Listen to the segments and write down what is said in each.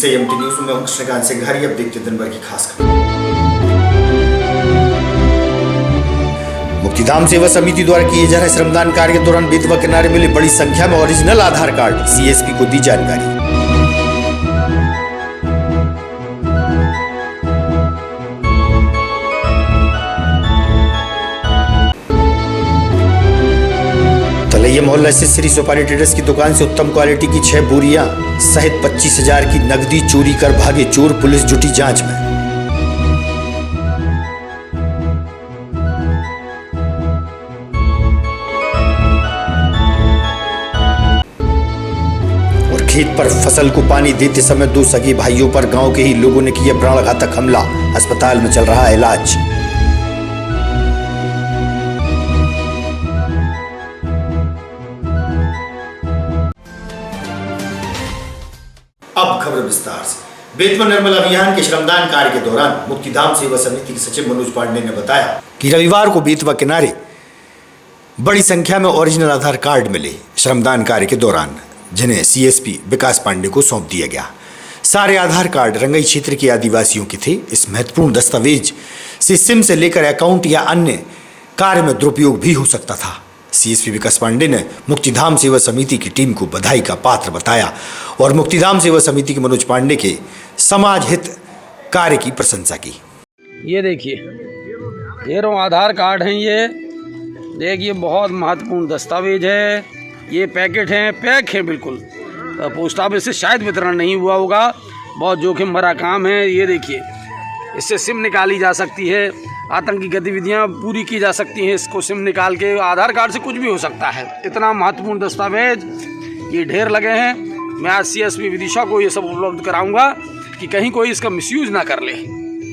CMT news में हूं कृष्णकांत सिंह। अब देखते दिन भर की खास खबर। मुक्तिधाम सेवा समिति द्वारा किए जा रहे श्रमदान कार्य के दौरान बेतवा किनारे मिले बड़ी संख्या में ओरिजिनल आधार कार्ड। CSP को दी जानकारी। तलैया मोहल्ला स्थित श्री सुपारी ट्रेडर्स की दुकान से उत्तम क्वालिटी की 6 बोरियां सहित 25,000 की नकदी चोरी कर भागे चोर। पुलिस जुटी जांच में। और खेत पर फसल को पानी देते समय 2 सगे भाइयों पर गांव के ही लोगों ने किया प्राणघातक हमला। अस्पताल में चल रहा है इलाज। अब खबर विस्तार से। बेतवा निर्मल अभियान के श्रमदान कार्य के दौरान मुक्तिधाम सेवा समिति के सचिव मनोज पांडे ने बताया कि रविवार को बेतवा किनारे बड़ी संख्या में ओरिजिनल आधार कार्ड मिले श्रमदान कार्य के दौरान, जिन्हें CSP विकास पांडे को सौंप दिया गया। सारे आधार कार्ड रंगई क्षेत्र के आदिवासियों के थे। इस महत्वपूर्ण दस्तावेज से सिम से लेकर अकाउंट या अन्य कार्य में दुरुपयोग भी हो सकता था। CSP विकास पांडे ने मुक्तिधाम सेवा समिति की टीम को बधाई का पात्र बताया और मुक्तिधाम सेवा समिति के मनोज पांडे के समाज हित कार्य की प्रशंसा की। ये देखिए, ढेरों आधार कार्ड हैं। ये देखिए, बहुत महत्वपूर्ण दस्तावेज है। ये पैकेट हैं, पैक हैं बिल्कुल। पोस्ट ऑफिस से शायद वितरण नहीं हुआ होगा। बहुत जोखिम भरा काम है। ये देखिए, इससे सिम निकाली जा सकती है, आतंकी गतिविधियां पूरी की जा सकती हैं। इसको सिम निकाल के आधार कार्ड से कुछ भी हो सकता है। इतना महत्वपूर्ण दस्तावेज ये ढेर लगे हैं। मैं आज CSP विदिशा को ये सब उपलब्ध कराऊंगा कि कहीं कोई इसका मिसयूज ना कर ले।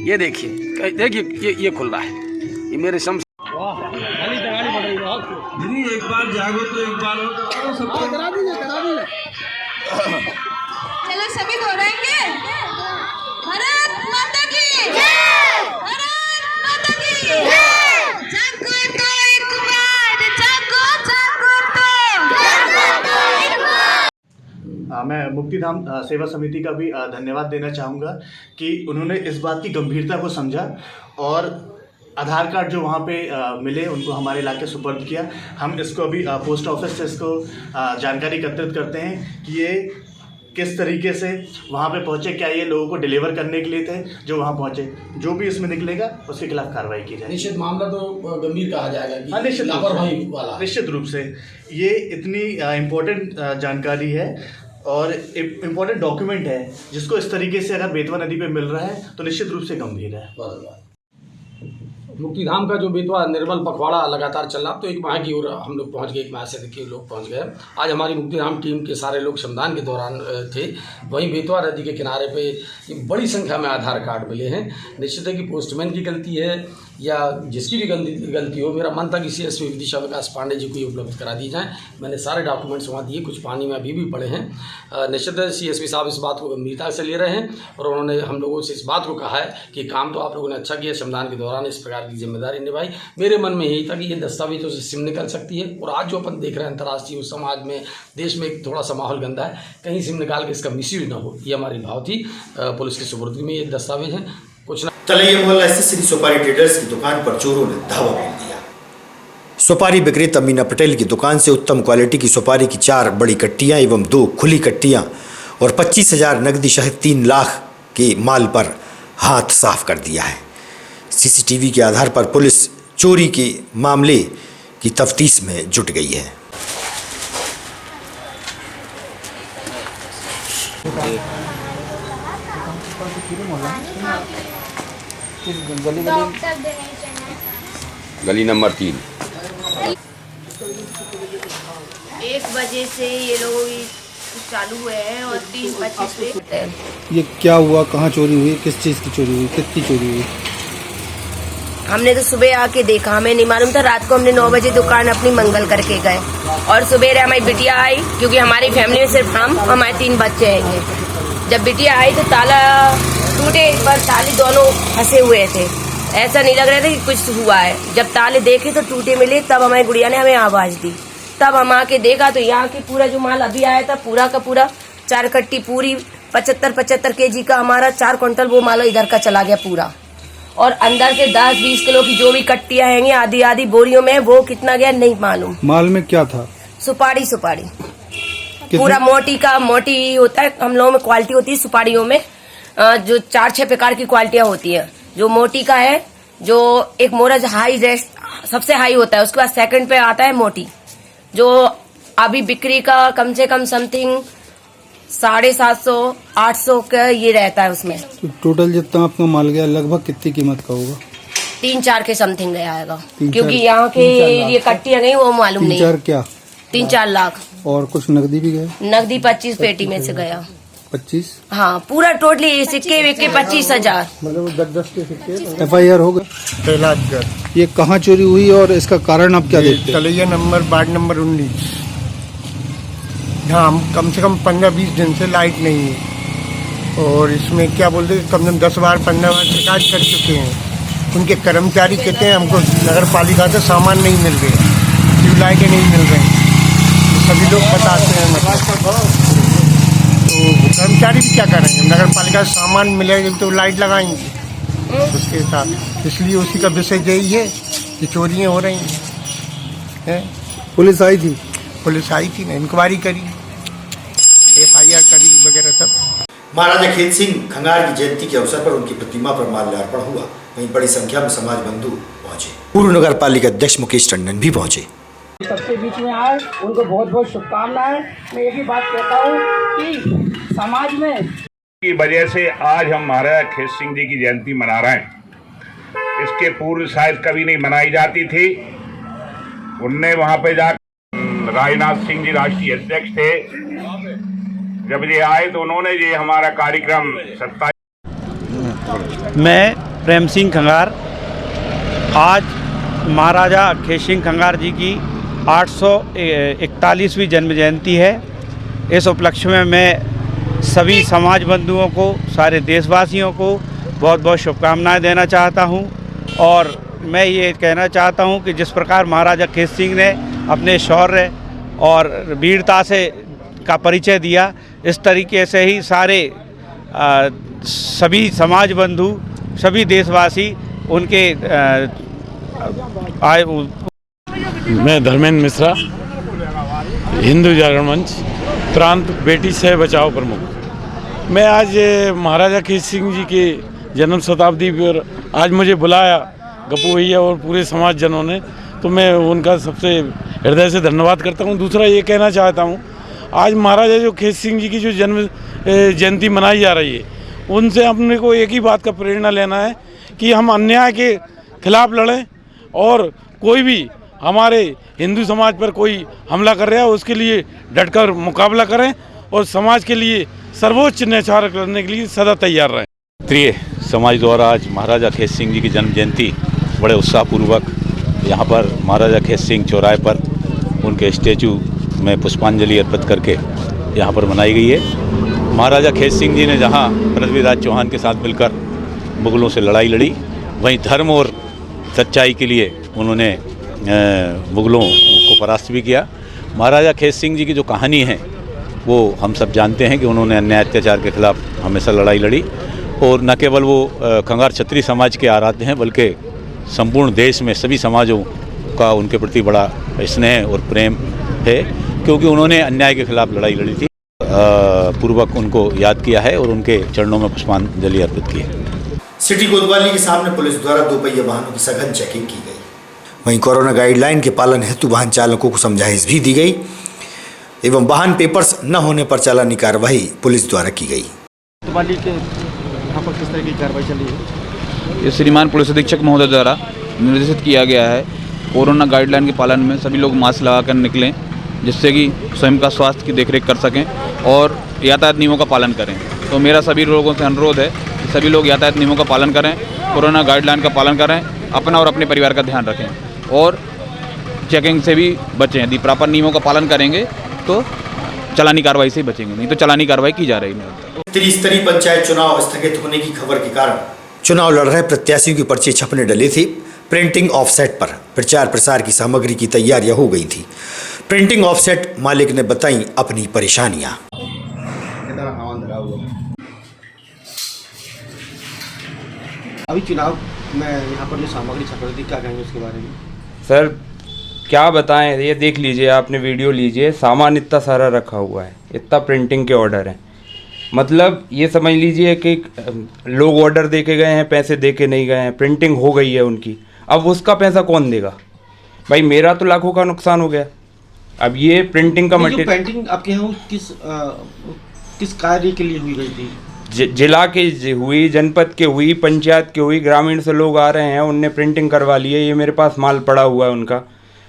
ये देखिए, देखिए ये खुल रहा है। ये मेरे एक बार जागो तो एक बार करा दीजिए। चलो सभी दोहराएंगे। भारत माता की जय, भारत माता की जय। जागो तो एक बार, जागो तो एक बार। मैं मुक्तिधाम सेवा समिति का भी धन्यवाद देना चाहूँगा कि उन्होंने इस बात की गंभीरता को समझा और आधार कार्ड जो वहाँ पे मिले उनको हमारे इलाके सुपर्द किया। हम इसको अभी पोस्ट ऑफिस से इसको जानकारी एकत्रित करते हैं कि ये किस तरीके से वहाँ पे पहुँचे, क्या ये लोगों को डिलीवर करने के लिए थे जो वहाँ पहुँचे। जो भी इसमें निकलेगा उसके खिलाफ कार्रवाई की जाए। निश्चित मामला तो गंभीर कहा जाएगा कि हाँ, निश्चित रूप से ये इतनी इम्पोर्टेंट जानकारी है और इम्पोर्टेंट डॉक्यूमेंट है जिसको इस तरीके से अगर बेतवा नदी पे मिल रहा है तो निश्चित रूप से गंभीर है। मुक्तिधाम का जो बेतवा निर्मल पखवाड़ा लगातार चल रहा, तो एक माह की ओर हम लोग पहुंच गए, एक माह से के लोग पहुंच गए। आज हमारी मुक्तिधाम टीम के सारे लोग श्रमदान के दौरान थे। वहीं बेतवा नदी के किनारे पे बड़ी संख्या में आधार कार्ड मिले हैं। निश्चित है कि पोस्टमैन की गलती है या जिसकी भी गलती हो, मेरा मन था कि CSP विदिशा विकास पांडे जी को ये उपलब्ध करा दी जाए। मैंने सारे डॉक्यूमेंट्स वहाँ दिए, कुछ पानी में अभी भी पड़े हैं। निश्चित है CSP साहब इस बात को गंभीरता से ले रहे हैं और उन्होंने हम लोगों से इस बात को कहा है कि काम तो आप लोगों ने अच्छा किया, श्रमदान के दौरान इस प्रकार की जिम्मेदारी निभाई। मेरे मन में यही था कि ये दस्तावेजों से सिम निकल सकती है और आज जो अपन देख रहे हैं अंतर्राष्ट्रीय समाज में, देश में एक थोड़ा सा माहौल गंदा है, कहीं सिम निकाल के इसका मिसयूज ना हो, ये हमारी भाव थी। पुलिस की सुपुर्दगी में ये दस्तावेज हैं। कुछ तलैया मोहल्ला स्थित श्री सुपारी ट्रेडर्स की दुकान पर चोरों ने धावा बोल दिया। सुपारी विक्रेता मीना पटेल की दुकान से उत्तम क्वालिटी की सुपारी की 4 बड़ी कट्टियां एवं 2 खुली कट्टियां और 25,000 नकदी सहित 3 लाख के माल पर हाथ साफ कर दिया है। CCTV के आधार पर पुलिस चोरी के मामले की तफ्तीश में जुट गई है। गली नंबर 3। 1 बजे से ये लोग चालू हुए हैं और 30-25 पे। ये क्या हुआ, कहाँ चोरी हुई, किस चीज़ की चोरी हुई, कितनी चोरी हुई? हमने तो सुबह आके देखा, हमें नहीं मालूम था। रात को हमने 9 बजे दुकान अपनी मंगल करके गए और सुबह हमारी बिटिया आई, क्योंकि हमारी फैमिली में सिर्फ हमारे 3 बच्चे हैं। जब बिटिया आई तो ताला टूटे, एक बार ताले दोनों फंसे हुए थे। ऐसा नहीं लग रहा था कि कुछ हुआ है। जब ताले देखे तो टूटे मिले, तब हमारी गुड़िया ने हमें आवाज दी। तब हम आके देखा तो यहाँ की पूरा जो माल अभी आया था पूरा का पूरा 4 कट्टी पूरी 75 केजी का हमारा 4 क्विंटल वो माल इधर का चला गया पूरा। और अंदर से 10-20 किलो की जो भी कट्टियां हैं आधी आधी बोरियों में, वो कितना गया नहीं मालूम। माल में क्या था? सुपारी पूरा मोटी होता है, हम लोगों में क्वालिटी होती है सुपारियों में, जो 4-6 प्रकार की क्वालिटियां होती है। जो मोटी का है, जो एक मोरज हाई सबसे हाई होता है, उसके बाद सेकंड पे आता है मोटी, जो अभी बिक्री का कम से कम समथिंग 750-800 का ये रहता है उसमें। तो टोटल जितना आपका माल गया लगभग कितनी कीमत का होगा? 3-4 के समथिंग गया आएगा, 3-4 क्योंकि यहाँ के ये कट्टियां गई वो मालूम नहीं। 3-4 क्या? 3-4 लाख। और कुछ नकदी भी गए? नकदी 25 पेटी में से गया। 25? हाँ, पूरा टोटली सिक्के विक्के 25,000। मतलब 10 के सिक्के। FIR हो गए? कैलाशगढ़। ये कहाँ चोरी हुई और इसका कारण आप क्या देखते हैं? तलैया नंबर वार्ड नंबर 19। यहाँ कम से कम 15-20 दिन से लाइट नहीं है, और इसमें क्या बोलते हैं कम से कम 10 बार 15 बार शिकायत कर चुके हैं। उनके कर्मचारी कहते हैं हमको नगर पालिका से सामान नहीं मिल रहे, ट्यूबलाइटें नहीं मिल रही, सभी लोग बताते हैं। मतलब तो कर्मचारी भी क्या करेंगे, नगर पालिका से सामान मिलेगा तो लाइट लगाएंगे उसके साथ। इसलिए उसी का विषय यही है कि चोरियाँ हो रही हैं। पुलिस आई थी? पुलिस आई थी ना, इंक्वायरी करी, FIR करी वगैरह सब। महाराजा खेत सिंह खंगार की जयंती के अवसर पर उनकी प्रतिमा पर माल्यार्पण हुआ। वहीं बड़ी संख्या में समाज बंधु पहुंचे। पूर्व नगर पालिका अध्यक्ष मुकेश टंडन भी पहुंचे। सबके बीच में आए, उनको बहुत बहुत शुभकामनाएं। मैं एक ही बात कहता हूँ कि समाज में की वजह से आज हम महाराजा खेत सिंह जी की जयंती मना रहे हैं। इसके पूर्व शायद कभी नहीं मनाई जाती थी। उनने वहाँ पे जाकर राजनाथ सिंह जी राष्ट्रीय अध्यक्ष थे, जब ये आए तो उन्होंने ये हमारा कार्यक्रम 27। मैं प्रेम सिंह खंगार, आज महाराजा खेत सिंह खंगार जी की 841वीं जन्म जयंती है। इस उपलक्ष्य में मैं सभी समाज बंधुओं को, सारे देशवासियों को बहुत बहुत शुभकामनाएं देना चाहता हूं। और मैं ये कहना चाहता हूं कि जिस प्रकार महाराजा खेत सिंह ने अपने शौर्य और वीरता से का परिचय दिया, इस तरीके से ही सारे सभी समाज बंधु, सभी देशवासी उनके मैं धर्मेंद्र मिश्रा, हिंदू जागरण मंच प्रांत बेटी से बचाओ प्रमुख। मैं आज महाराजा खेत सिंह जी के जन्म शताब्दी पर आज मुझे बुलाया गप्पू भैया और पूरे समाज जनों ने, तो मैं उनका सबसे हृदय से धन्यवाद करता हूं। दूसरा ये कहना चाहता हूं, आज महाराजा जो खेत सिंह जी की जो जन्म जयंती मनाई जा रही है, उनसे अपने को एक ही बात का प्रेरणा लेना है कि हम अन्याय के खिलाफ लड़ें, और कोई भी हमारे हिंदू समाज पर कोई हमला कर रहा है उसके लिए डटकर मुकाबला करें, और समाज के लिए सर्वोच्च न्याय करने के लिए सदा तैयार रहें। क्षेत्रीय समाज द्वारा आज महाराजा खेत सिंह जी की जन्म जयंती बड़े उत्साहपूर्वक यहाँ पर महाराजा खेत सिंह चौराहे पर उनके स्टैचू में पुष्पांजलि अर्पित करके यहाँ पर मनाई गई है। महाराजा खेत सिंह जी ने जहाँ पृथ्वीराज चौहान के साथ मिलकर मुगलों से लड़ाई लड़ी, वहीं धर्म और सच्चाई के लिए उन्होंने मुगलों को परास्त भी किया। महाराजा खेत सिंह जी की जो कहानी है वो हम सब जानते हैं कि उन्होंने अन्याय अत्याचार के खिलाफ हमेशा लड़ाई लड़ी, और न केवल वो खंगार क्षत्रिय समाज के आराध्य हैं, बल्कि संपूर्ण देश में सभी समाजों का उनके प्रति बड़ा स्नेह और प्रेम है, क्योंकि उन्होंने अन्याय के खिलाफ लड़ाई लड़ी थी। पूर्वक उनको याद किया है और उनके चरणों में पुष्पांजलि अर्पित की है। सिटी कोतवाली के सामने पुलिस द्वारा 2 पहिया वाहनों की सघन चेकिंग की गई। वहीं कोरोना गाइडलाइन के पालन हेतु वाहन चालकों को समझाइश भी दी गई एवं वाहन पेपर्स न होने पर चालानी कार्रवाई पुलिस द्वारा की गई। कोतवाली के यहाँ पर किस तरह की कार्रवाई चली है? ये श्रीमान पुलिस अधीक्षक महोदय द्वारा निर्देशित किया गया है, कोरोना गाइडलाइन के पालन में सभी लोग मास्क लगाकर निकलें, जिससे कि स्वयं का स्वास्थ्य की देखरेख कर सकें और यातायात नियमों का पालन करें। तो मेरा सभी लोगों से अनुरोध है कि सभी लोग यातायात नियमों का पालन करें, कोरोना गाइडलाइन का पालन करें, अपना और अपने परिवार का ध्यान रखें और चेकिंग से भी बचें। यदि प्रॉपर नियमों का पालन करेंगे तो चालानी कार्रवाई से ही बचेंगे, नहीं तो चालानी कार्रवाई की जा रही है। त्रिस्तरीय पंचायत चुनाव स्थगित होने की खबर के कारण चुनाव लड़ रहे प्रत्याशियों की पर्ची छपने डले थे। प्रिंटिंग ऑफसेट पर प्रचार प्रसार की सामग्री की तैयारियां हो गई थी। प्रिंटिंग ऑफसेट मालिक ने बताई अपनी परेशानियां। अभी चुनाव में यहाँ पर जो सामग्री छप रही थी, क्या कहेंगे उसके बारे में? सर क्या बताएं, ये देख लीजिए, आपने वीडियो लीजिए, सामान इतना सारा रखा हुआ है, इतना प्रिंटिंग के ऑर्डर हैं। मतलब ये समझ लीजिए कि लोग ऑर्डर दे के गए हैं, पैसे दे के नहीं गए हैं, प्रिंटिंग हो गई है उनकी, अब उसका पैसा कौन देगा? भाई मेरा तो लाखों का नुकसान हो गया। अब ये प्रिंटिंग का मटेरियल, पेंटिंग आपके यहाँ किस कार्य के लिए हुई गई थी? जिला के हुई, जनपद के हुई, पंचायत के हुई, ग्रामीण से लोग आ रहे हैं, उनने प्रिंटिंग करवा ली है। ये मेरे पास माल पड़ा हुआ है उनका,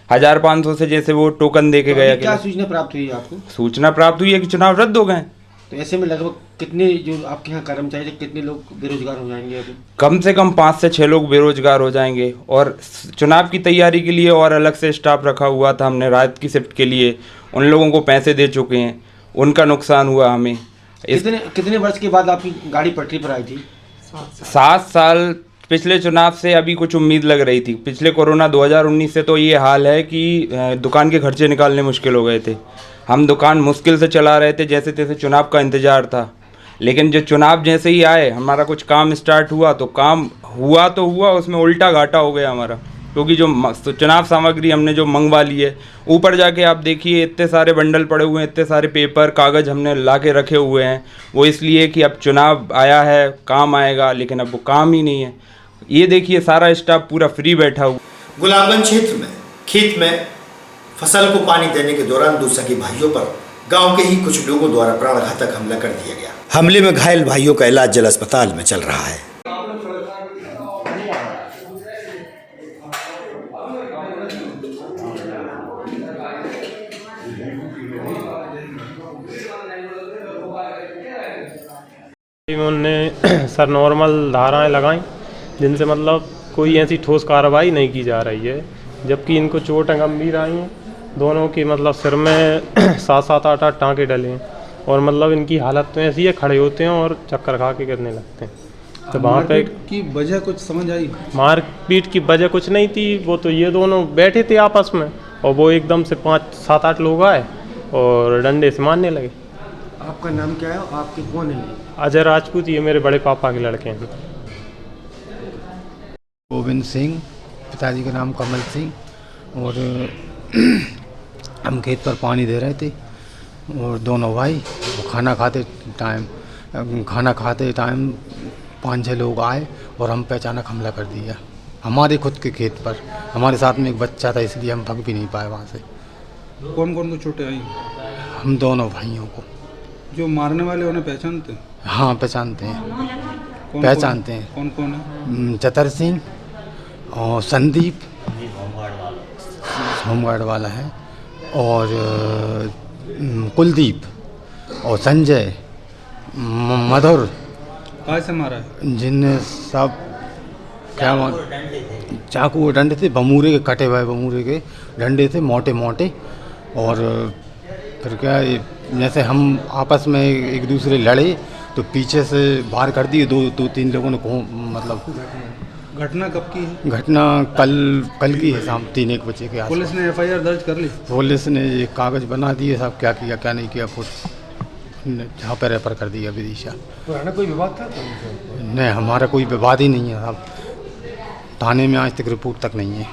1500 से जैसे वो टोकन दे के गया। क्या सूचना प्राप्त हुई आपको? सूचना प्राप्त हुई है कि चुनाव रद्द हो गए। तो ऐसे में लगभग कितने जो आपके यहाँ कर्मचारी थे, कितने लोग बेरोजगार हो जाएंगे अभी? कम से कम 5 से 6 लोग बेरोजगार हो जाएंगे। और चुनाव की तैयारी के लिए और अलग से स्टाफ रखा हुआ था हमने रात की शिफ्ट के लिए, उन लोगों को पैसे दे चुके हैं, उनका नुकसान हुआ हमें। कितने वर्ष के बाद आपकी गाड़ी पटरी पर आई थी? 7 साल। पिछले चुनाव से अभी कुछ उम्मीद लग रही थी, पिछले कोरोना 2019 से तो ये हाल है कि दुकान के खर्चे निकालने मुश्किल हो गए थे। हम दुकान मुश्किल से चला रहे थे, जैसे तैसे चुनाव का इंतज़ार था। लेकिन जो चुनाव जैसे ही आए, हमारा कुछ काम स्टार्ट हुआ तो काम हुआ तो हुआ, उसमें उल्टा घाटा हो गया हमारा, क्योंकि जो चुनाव सामग्री हमने जो मंगवा ली है, ऊपर जाके आप देखिए इतने सारे बंडल पड़े हुए हैं, इतने सारे पेपर कागज़ हमने ला के रखे हुए हैं। वो इसलिए कि अब चुनाव आया है, काम आएगा, लेकिन अब वो काम ही नहीं है। ये देखिए सारा स्टाफ पूरा फ्री बैठा हुआ। गुलाबगंज क्षेत्र में खेत में फसल को पानी देने के दौरान दो सगे भाइयों पर गांव के ही कुछ लोगों द्वारा प्राणघातक हमला कर दिया गया। हमले में घायल भाइयों का इलाज जिला अस्पताल में चल रहा है। उनने सर नॉर्मल धाराएं लगाई, जिनसे मतलब कोई ऐसी ठोस कार्रवाई नहीं की जा रही है, जबकि इनको चोटें गंभीर आई हैं। दोनों की मतलब सिर में 7-7, 8-8 टाँके डले हैं, और मतलब इनकी हालत तो ऐसी है, खड़े होते हैं और चक्कर खा के गिरने लगते हैं। तो वहाँ पे की वजह कुछ समझ आई? मारपीट की वजह कुछ नहीं थी, वो तो ये दोनों बैठे थे आपस में, और वो एकदम से 5-7-8 लोग आए और डंडे से मारने लगे। आपका नाम क्या है, आपके कौन है? अजय राजपूत, ये मेरे बड़े पापा के लड़के हैं। गोविंद सिंह, पिताजी का नाम कमल सिंह, और हम खेत पर पानी दे रहे थे, और दोनों भाई खाना खाते टाइम 5-6 लोग आए और हम पे अचानक हमला कर दिया हमारे खुद के खेत पर। हमारे साथ में एक बच्चा था, इसलिए हम भाग भी नहीं पाए वहाँ से। कौन कौन को चोटें आई? हम दोनों भाइयों को। जो मारने वाले उन्हें पहचानते? हाँ पहचानते हैं। पहचानते हैं। कौन कौन है? चतर सिंह और संदीप, होमगार्ड वाला है, और कुलदीप और संजय, मधुर। कहाँ से मारा है? जिनने सब क्या चाकू और डंडे थे, बमूरे के कटे हुए बमूरे के डंडे थे, मोटे मोटे। और फिर क्या, जैसे हम आपस में एक दूसरे लड़े तो पीछे से बाहर कर दिए 2-3 लोगों ने। मतलब घटना कब की है? घटना कल की है, शाम 3-1 बजे के आसपास। पुलिस ने FIR दर्ज कर ली? पुलिस ने एक कागज़ बना दिए साहब, क्या किया क्या नहीं किया, जहाँ पर रेफर कर दिया विदिशा। पुराना कोई विवाद था? नहीं, हमारा कोई विवाद ही नहीं है साहब, थाने में आज तक रिपोर्ट तक नहीं है।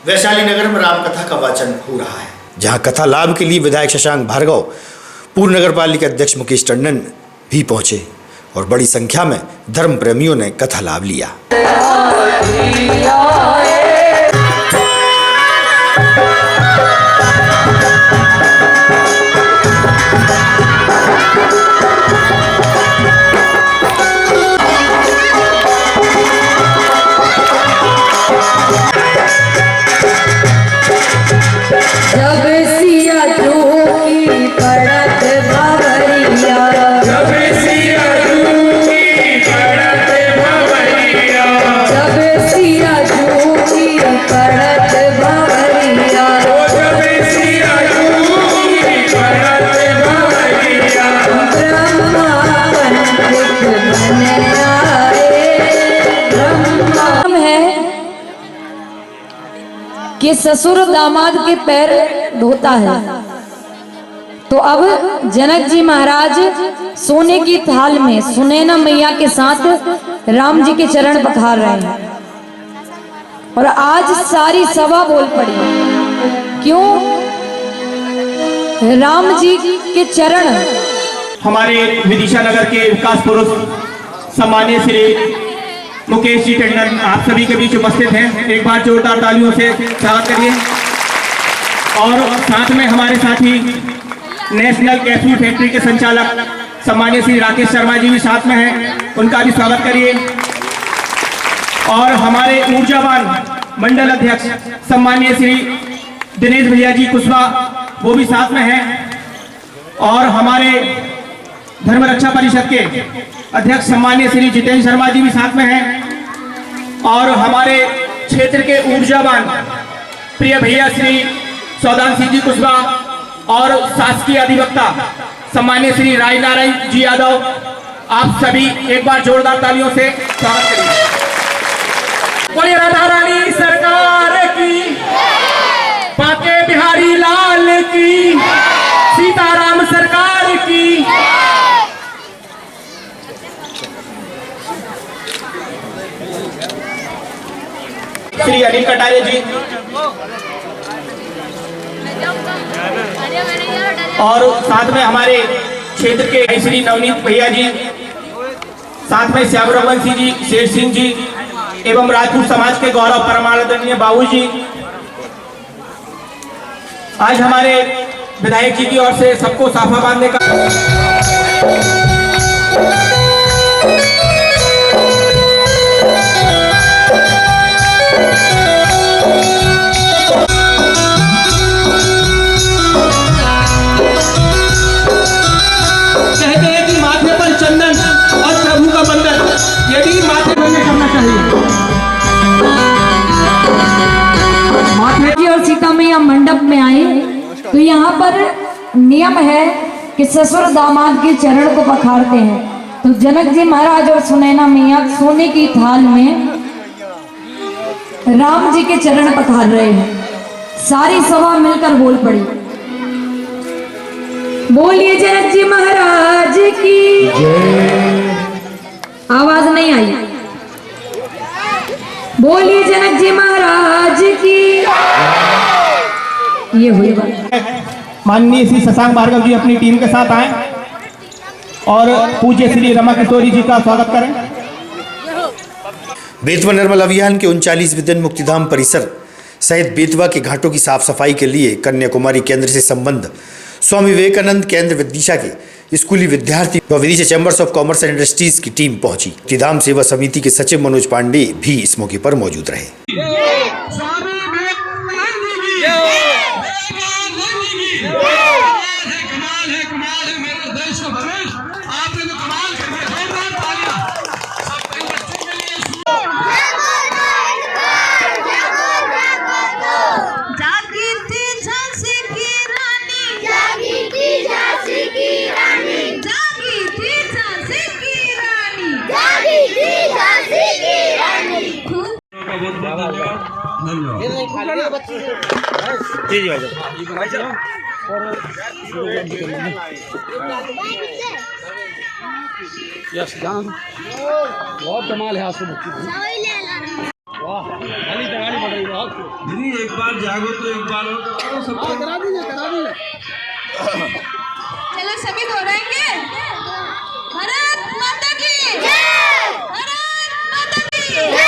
वैशाली नगर में रामकथा का वाचन हो रहा है, जहां कथा लाभ के लिए विधायक शशांक भार्गव, पूर्व नगर पालिका अध्यक्ष मुकेश टंडन भी पहुंचे और बड़ी संख्या में धर्म प्रेमियों ने कथा लाभ लिया। जब सिया की पड़त भवरिया, जब सिया की पड़त भवरिया, जब सिया की पड़त भवरिया, जब सिया की पड़त भवरिया, ब्रह्मा पंडित बन आए। ब्रह्मा है कि ससुर दामाद के पैर धोता है, तो अब जनक जी महाराज सोने की थाल में सुनैना मैया के साथ राम जी के चरण पखार रहे हैं और आज सारी सभा बोल पड़ी। क्यों? राम जी के चरण। हमारे विदिशा नगर के विकास पुरुष सम्मानीय श्री मुकेश जी टंडन आप सभी के बीच उपस्थित हैं। एक बार जोरदार तालियों से स्वागत करिए। और साथ में हमारे साथी नेशनल कैप्सूल फैक्ट्री के संचालक सम्मानीय श्री राकेश शर्मा जी भी साथ में हैं, उनका भी स्वागत करिए। और हमारे ऊर्जावान मंडल अध्यक्ष सम्मानीय श्री दिनेश भैया जी कुशवाहा, वो भी साथ में हैं। और हमारे धर्म रक्षा परिषद के अध्यक्ष सम्मानीय श्री जितेंद्र शर्मा जी भी साथ में हैं। और हमारे क्षेत्र के ऊर्जावान प्रिय भैया श्री सौदान सिंह जी कुशवाहा और शासकीय अधिवक्ता सम्मानीय श्री राय नारायण जी यादव, आप सभी एक बार जोरदार तालियों से स्वागत करिए। बोलिए राधा रानी सरकार की, बाके बिहारी लाल की, सीताराम सरकार की। श्री अनिल कटारिया जी और साथ में हमारे क्षेत्र के श्री नवनीत भैया जी, साथ में श्याम रघुवंशी जी, शेर सिंह जी एवं राजपूत समाज के गौरव परमादरणीय बाबू जी। आज हमारे विधायक जी की ओर से सबको साफा बांधने का कहते हैं कि माथे पर चंदन और प्रभु का बंधन, ये भी माथे पर करना चाहिए। माथे जी और सीता मैया मंडप में आए तो यहाँ पर नियम है कि ससुर दामाद के चरण को पखारते हैं। तो जनक जी महाराज और सुनैना मैया सोने की थाल में राम जी के चरण पखार रहे हैं। सारी सभा मिलकर बोल पड़ी। बोलिए जनक जी महाराज की आवाज नहीं आई। बोलिए जनक जी महाराज की। ये हुई बात। माननीय श्री शशांक भार्गव जी अपनी टीम के साथ आए और पूज्य श्री रमा किशोरी जी का स्वागत करें। बेतवा निर्मल अभियान के 39वें दिन मुक्तिधाम परिसर सहित बेतवा के घाटों की साफ सफाई के लिए कन्याकुमारी केंद्र से संबद्ध स्वामी विवेकानंद केंद्र विदिशा के स्कूली विद्यार्थी व Vidisha chambers of commerce and industries की टीम पहुंची। मुक्तिधाम सेवा समिति के सचिव मनोज पांडे भी इस मौके पर मौजूद रहे। जी जी भाई साहब। यस जान बहुत कमाल है। आज वाह खाली तगाड़ी बढ़ रही है। दीदी एक बार जागो तो एक बार करा दीजिए करा दीजिए। चलो सभी दोहराएंगे। भारत माता की जय, भारत माता की जय।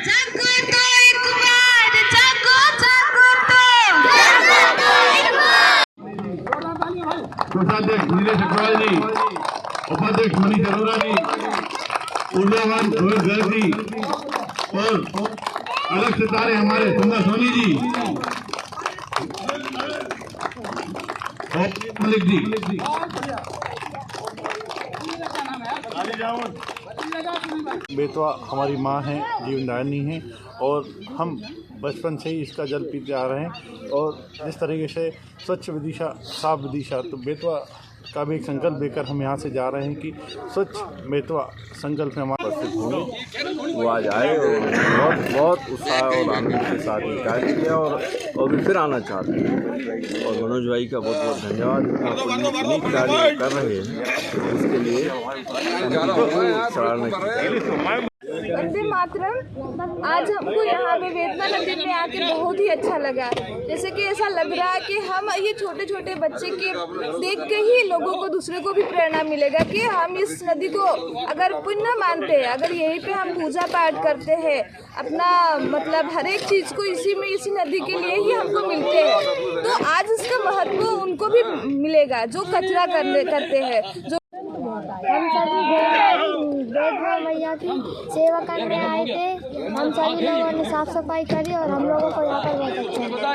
जागो तो एक बार, जागो जागो तो एक बार। कोषाध्यक्ष नीलेश अग्रवाल जी, उपाध्यक्ष मनीष अरोरा जी, ऊर्जावान रोहित गर्ग जी और अलग सितारे हमारे सुंदर सोनी जी और मलिक जी। बेतवा हमारी माँ है, जीवनदायिनी है और हम बचपन से ही इसका जल पीते आ रहे हैं। और जिस तरीके से स्वच्छ विदिशा, साफ विदिशा, तो बेतवा का भी एक संकल्प लेकर हम यहाँ से जा रहे हैं कि स्वच्छ बेतवा संकल्प हमारा वो आज आए और बहुत उत्साह और आनंद के साथ ये कार्य किया और भी फिर आना चाहते हैं। और मनोज भाई का बहुत बहुत धन्यवाद। इतनी कार्य कर रहे हैं इसके लिए सराहना की। वंदे मातरम। आज हमको यहाँ पे बेतवा नदी में आके बहुत ही अच्छा लगा। जैसे कि ऐसा लग रहा है कि हम ये छोटे छोटे बच्चे के देख के ही लोगों को दूसरे को भी प्रेरणा मिलेगा कि हम इस नदी को अगर पुण्य मानते हैं, अगर यहीं पे हम पूजा पाठ करते हैं, अपना मतलब हर एक चीज़ को इसी नदी के लिए ही हमको मिलते हैं, तो आज इसका महत्व उनको भी मिलेगा जो कचरा करते हैं। जो हम सभी बेतवा मैया की सेवा करने आए थे। हम सभी लोगों ने साफ सफाई करी और हम लोगों को यहाँ पर बहुत अच्छा लगा।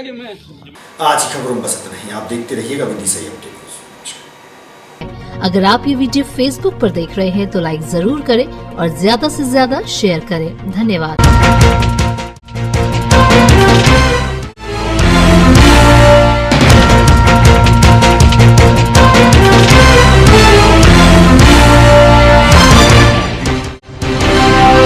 आज की खबरों में बस इतना ही। आप देखते रहिएगा विदिशा अपडेट। अगर आप ये वीडियो फेसबुक पर देख रहे हैं तो लाइक जरूर करें और ज्यादा से ज्यादा शेयर करें। धन्यवाद।